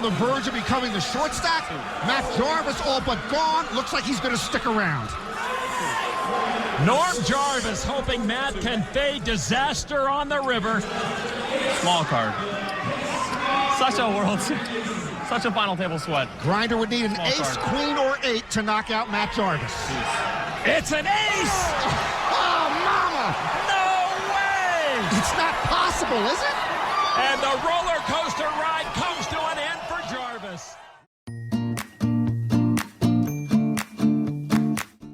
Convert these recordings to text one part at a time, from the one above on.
the verge of becoming the short stack. Matt Jarvis all but gone. Looks like he's going to stick around. Norm Jarvis hoping Matt can fade disaster on the river. Small card. Such a final table sweat. Grinder would need an Small ace, card. queen, or 8 to knock out Matt Jarvis. It's an ace! Oh, mama! No way! It's not possible, is it? And the roller coaster ride comes to an end for Jarvis.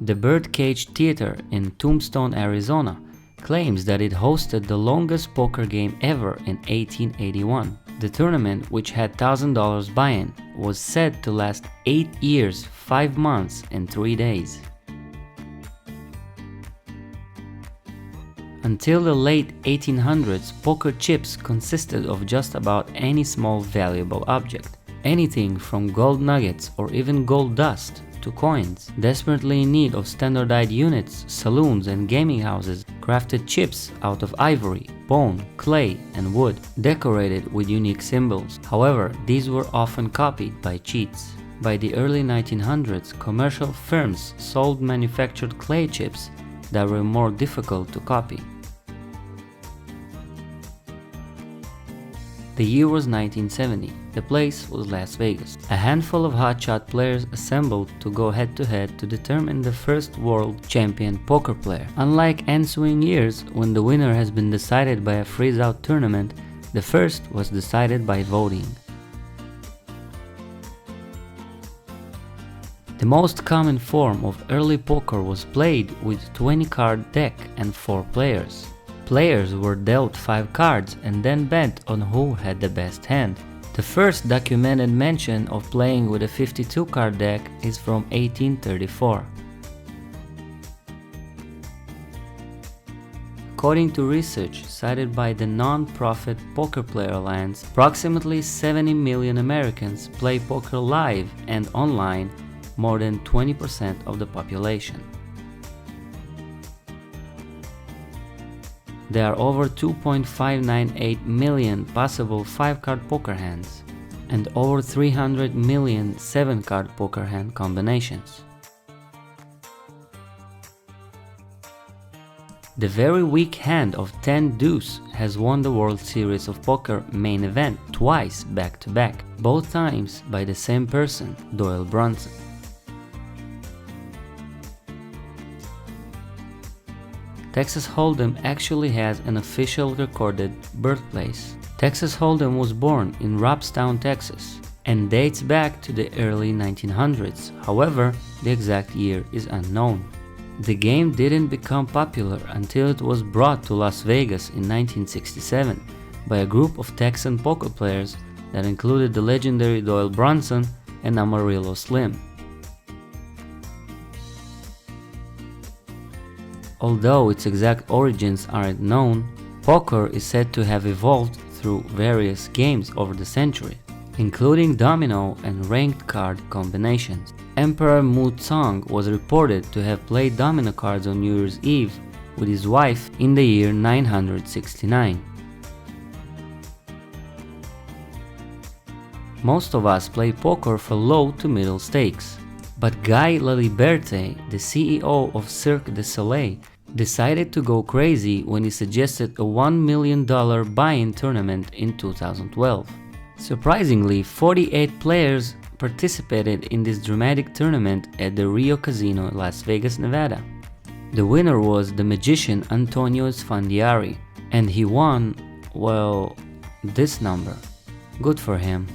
The Birdcage Theater in Tombstone, Arizona, claims that it hosted the longest poker game ever in 1881. The tournament, which had $1,000 buy-in, was said to last 8 years, 5 months, and 3 days. Until the late 1800s, poker chips consisted of just about any small valuable object. Anything from gold nuggets or even gold dust to coins. Desperately in need of standardized units, saloons and gaming houses crafted chips out of ivory, bone, clay and wood, decorated with unique symbols. However, these were often copied by cheats. By the early 1900s, commercial firms sold manufactured clay chips that were more difficult to copy. The year was 1970. The place was Las Vegas. A handful of hotshot players assembled to go head-to-head to determine the first world champion poker player. Unlike ensuing years, when the winner has been decided by a freeze-out tournament, the first was decided by voting. The most common form of early poker was played with 20-card deck and 4 players. Players were dealt 5 cards and then bet on who had the best hand. The first documented mention of playing with a 52-card deck is from 1834. According to research cited by the non-profit Poker Player Alliance, approximately 70 million Americans play poker live and online, more than 20% of the population. There are over 2.598 million possible 5-card poker hands and over 300 million 7-card poker hand combinations. The very weak hand of 10 deuce has won the World Series of Poker main event twice back-to-back, both times by the same person, Doyle Brunson. Texas Hold'em actually has an official recorded birthplace. Texas Hold'em was born in Robstown, Texas, and dates back to the early 1900s. However, the exact year is unknown. The game didn't become popular until it was brought to Las Vegas in 1967 by a group of Texan poker players that included the legendary Doyle Brunson and Amarillo Slim. Although its exact origins aren't known, poker is said to have evolved through various games over the century, including domino and ranked card combinations. Emperor Muzong was reported to have played domino cards on New Year's Eve with his wife in the year 969. Most of us play poker for low to middle stakes, but Guy Laliberte, the CEO of Cirque du Soleil, decided to go crazy when he suggested a $1 million buy-in tournament in 2012. Surprisingly, 48 players participated in this dramatic tournament at the Rio Casino in Las Vegas, Nevada. The winner was the magician Antonio Esfandiari, and he won, well, this number. Good for him.